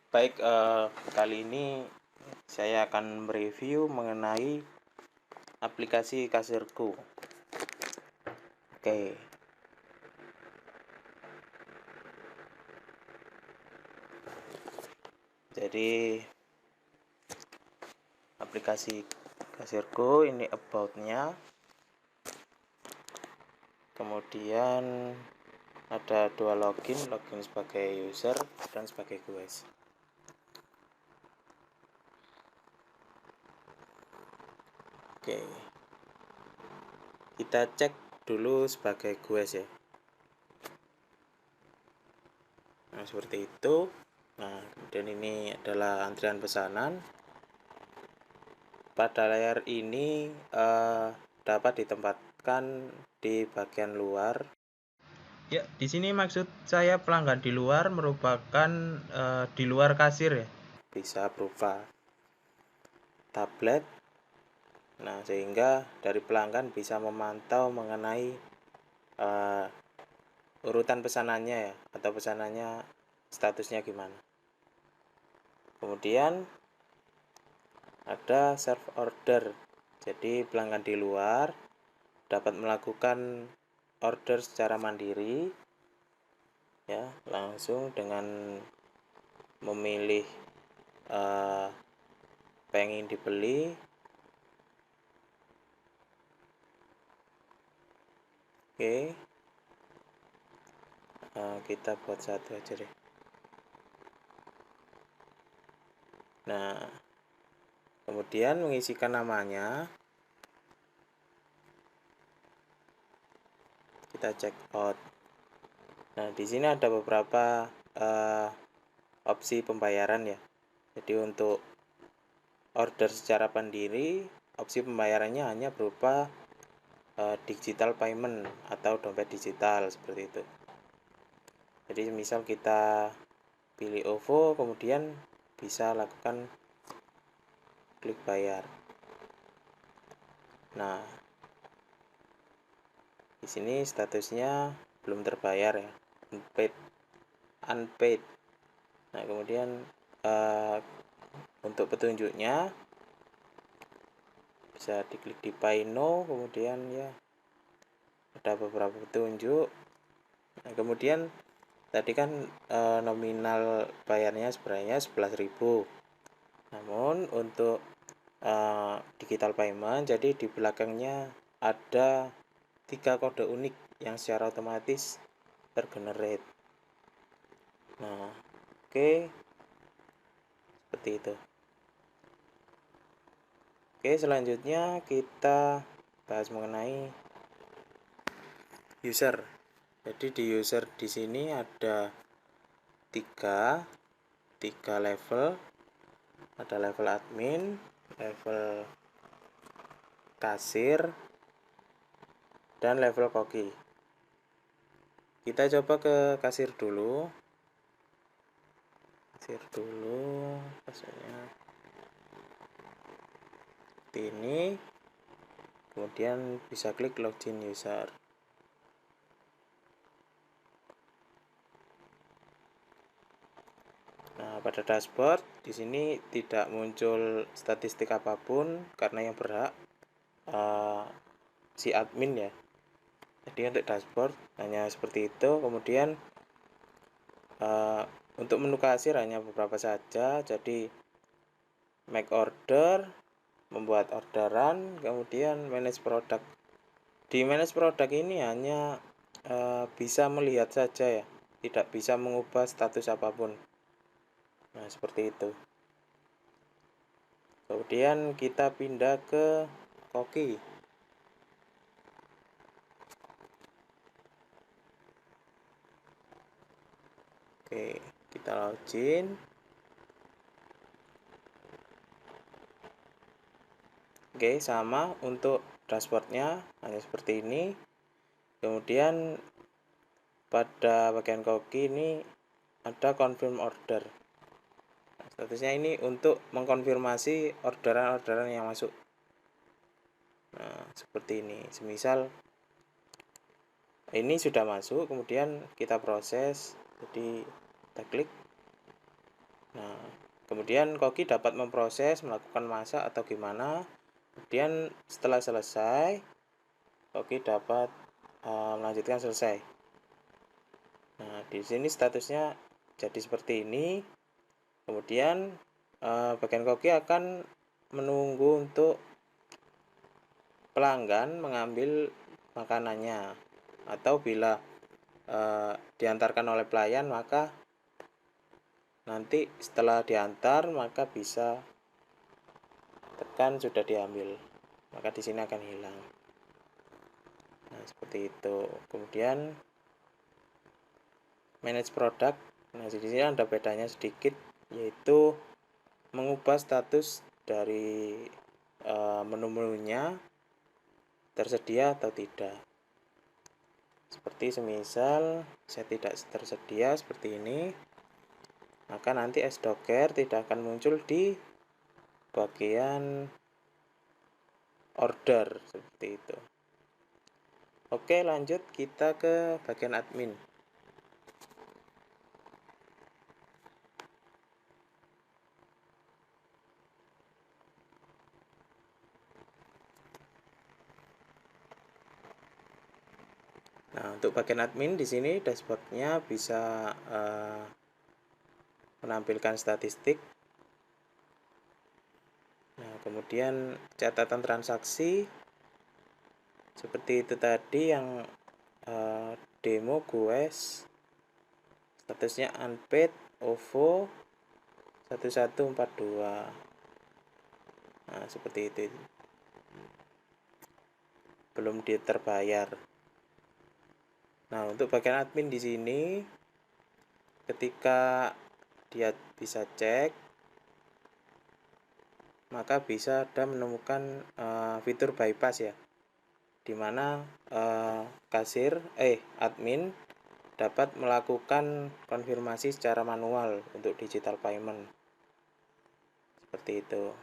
Baik, kali ini saya akan mereview mengenai aplikasi kasirku. Oke, jadi aplikasi kasirku ini about-nya, kemudian ada dua login sebagai user dan sebagai guest. Oke, kita cek dulu sebagai guest ya. Nah, seperti itu. Nah, kemudian ini adalah antrian pesanan. Pada layar ini dapat ditempatkan di bagian luar. Ya, di sini maksud saya pelanggan di luar merupakan di luar kasir ya. Bisa berupa tablet. Nah, sehingga dari pelanggan bisa memantau mengenai urutan pesanannya ya, atau pesanannya statusnya gimana. Kemudian ada serve order. Jadi pelanggan di luar dapat melakukan order secara mandiri ya, langsung dengan memilih pengen dibeli. Oke, kita buat satu aja deh. Nah, kemudian mengisikan namanya, kita check out. Nah, di sini ada beberapa opsi pembayaran ya. Jadi untuk order secara mandiri, opsi pembayarannya hanya berupa digital payment atau dompet digital seperti itu. Jadi misal kita pilih OVO, kemudian bisa lakukan klik bayar. Nah, di sini statusnya belum terbayar ya, unpaid. Nah, kemudian untuk petunjuknya bisa diklik di Pay Now, kemudian ya ada beberapa petunjuk. Nah, kemudian tadi kan nominal bayarnya sebenarnya 11.000. Namun untuk digital payment, jadi di belakangnya ada 3 kode unik yang secara otomatis tergenerate. Nah, oke, seperti itu. Oke, selanjutnya kita bahas mengenai user. Jadi di user di sini ada tiga level. Ada level admin, level kasir, dan level koki. Kita coba ke kasir dulu. Passwordnya ini, kemudian bisa klik login user. Nah, pada dashboard di sini tidak muncul statistik apapun karena yang berhak si admin ya. Jadi untuk dashboard hanya seperti itu. Kemudian untuk menu kasir hanya beberapa saja. Jadi make order, membuat orderan, kemudian manage product. Di manage product ini hanya bisa melihat saja ya, tidak bisa mengubah status apapun. Nah, seperti itu. Kemudian kita pindah ke koki. Oke, kita login. Oke, sama untuk dashboardnya hanya seperti ini. Kemudian pada bagian koki ini ada confirm order. Statusnya ini untuk mengkonfirmasi orderan-orderan yang masuk. Nah, seperti ini. Semisal ini sudah masuk, kemudian kita proses. Jadi kita klik. Nah, kemudian koki dapat memproses, melakukan masak atau gimana. Kemudian setelah selesai, koki dapat melanjutkan selesai. Nah, di sini statusnya jadi seperti ini. Kemudian bagian koki akan menunggu untuk pelanggan mengambil makanannya, atau bila diantarkan oleh pelayan, maka nanti setelah diantar maka bisa tekan sudah diambil, maka di sini akan hilang. Nah, seperti itu. Kemudian manage product. Nah, di sini ada bedanya sedikit, yaitu mengubah status dari menu-menunya tersedia atau tidak. Seperti semisal saya tidak tersedia seperti ini, maka nanti es doger tidak akan muncul di bagian order seperti itu. Oke, lanjut kita ke bagian admin. Nah, untuk bagian admin di sini dashboardnya bisa menampilkan statistik. Nah, kemudian catatan transaksi seperti itu tadi yang demo goes, statusnya unpaid, OVO 1142. Nah, seperti itu. Belum terbayar. Nah, untuk bagian admin di sini ketika dia bisa cek, maka bisa ada menemukan fitur bypass ya, dimana admin dapat melakukan konfirmasi secara manual untuk digital payment seperti itu.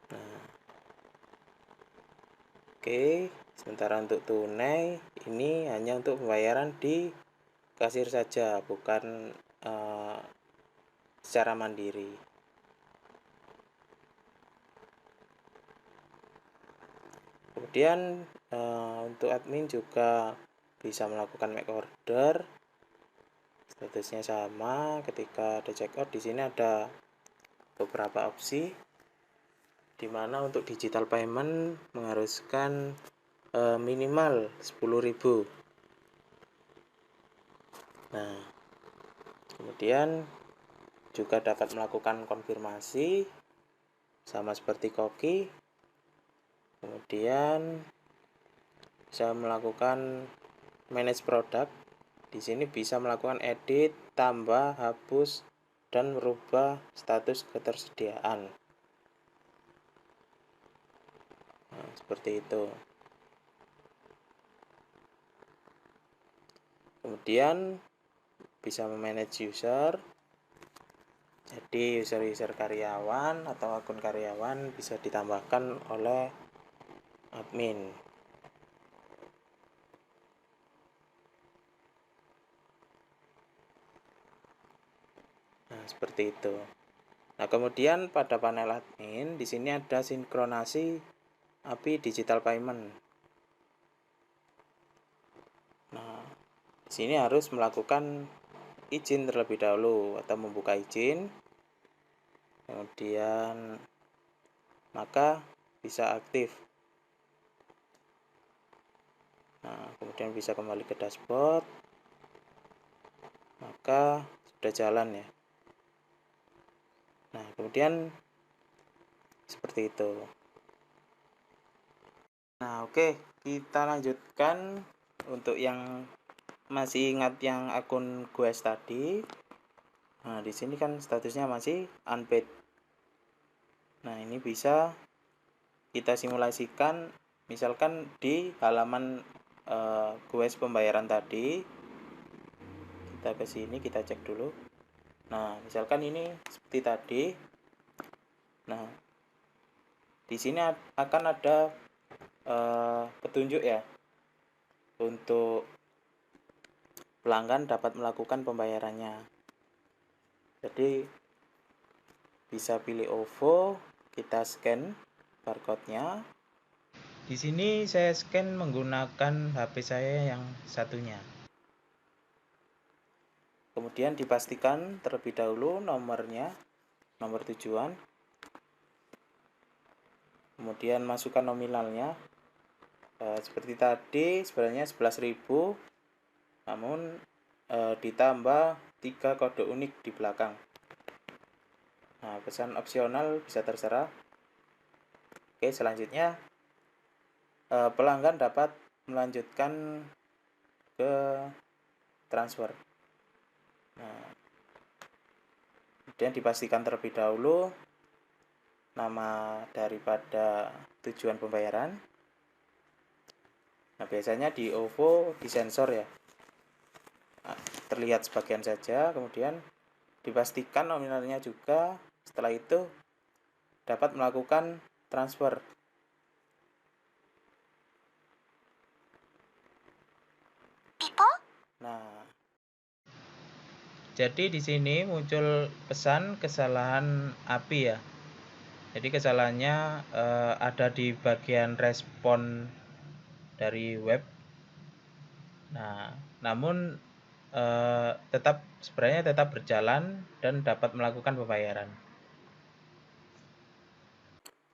Nah, oke, sementara untuk tunai ini hanya untuk pembayaran di kasir saja, bukan secara mandiri. Kemudian untuk admin juga bisa melakukan make order, statusnya sama. Ketika ada checkout, di sini ada beberapa opsi, dimana untuk digital payment mengharuskan minimal 10.000. Nah, kemudian juga dapat melakukan konfirmasi sama seperti koki. Kemudian saya melakukan manage product. Di sini bisa melakukan edit, tambah, hapus, dan merubah status ketersediaan. Nah, seperti itu. Kemudian bisa memanage user. Jadi user karyawan atau akun karyawan bisa ditambahkan oleh admin. Nah, seperti itu. Nah, kemudian pada panel admin di sini ada sinkronasi API digital payment. Nah, di sini harus melakukan izin terlebih dahulu atau membuka izin. Kemudian maka bisa aktif. Nah, kemudian bisa kembali ke dashboard. Maka sudah jalan ya. Nah, kemudian seperti itu. Nah, oke, kita lanjutkan untuk yang masih ingat yang akun goes tadi. Nah, di sini kan statusnya masih unpaid. Nah, ini bisa kita simulasikan misalkan di halaman goes pembayaran tadi. Kita ke sini, kita cek dulu. Nah, misalkan ini seperti tadi. Nah, di sini akan ada petunjuk ya untuk pelanggan dapat melakukan pembayarannya. Jadi bisa pilih OVO, kita scan barcode-nya. Di sini saya scan menggunakan HP saya yang satunya. Kemudian dipastikan terlebih dahulu nomornya, nomor tujuan. Kemudian masukkan nominalnya. Seperti tadi sebenarnya 11.000, namun ditambah 3 kode unik di belakang. Nah, pesan opsional bisa terserah. Oke, selanjutnya pelanggan dapat melanjutkan ke transfer. Nah, kemudian dipastikan terlebih dahulu nama daripada tujuan pembayaran. Nah, biasanya di OVO disensor ya. Nah, terlihat sebagian saja, kemudian dipastikan nominalnya juga. Setelah itu dapat melakukan transfer. Nah, jadi di sini muncul pesan kesalahan API ya. Jadi kesalahannya ada di bagian respon dari web. Nah, namun sebenarnya tetap berjalan dan dapat melakukan pembayaran.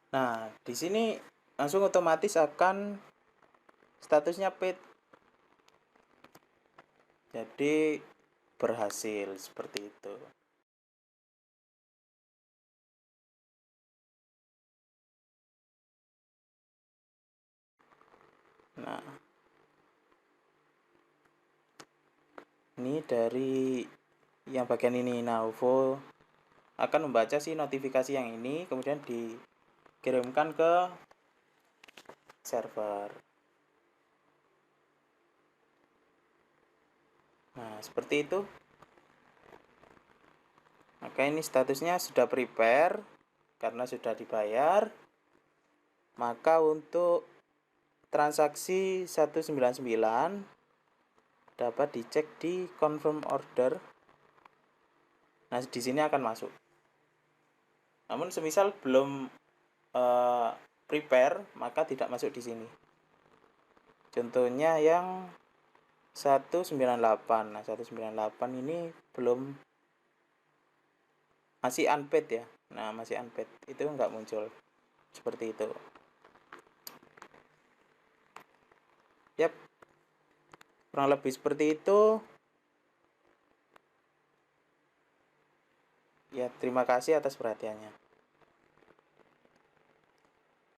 Nah, di sini langsung otomatis akan statusnya paid. Jadi berhasil seperti itu. Nah, ini dari yang bagian ini. Nah, OVO akan membaca si notifikasi yang ini, kemudian dikirimkan ke server. Nah, seperti itu. Maka ini statusnya sudah prepare karena sudah dibayar. Maka untuk transaksi 199 dapat dicek di confirm order. Nah, di sini akan masuk. Namun semisal belum prepare, maka tidak masuk di sini. Contohnya yang 198. Nah, 198 ini belum, masih unpaid ya. Nah, masih unpaid, itu nggak muncul seperti itu. Yap, kurang lebih seperti itu. Ya, terima kasih atas perhatiannya.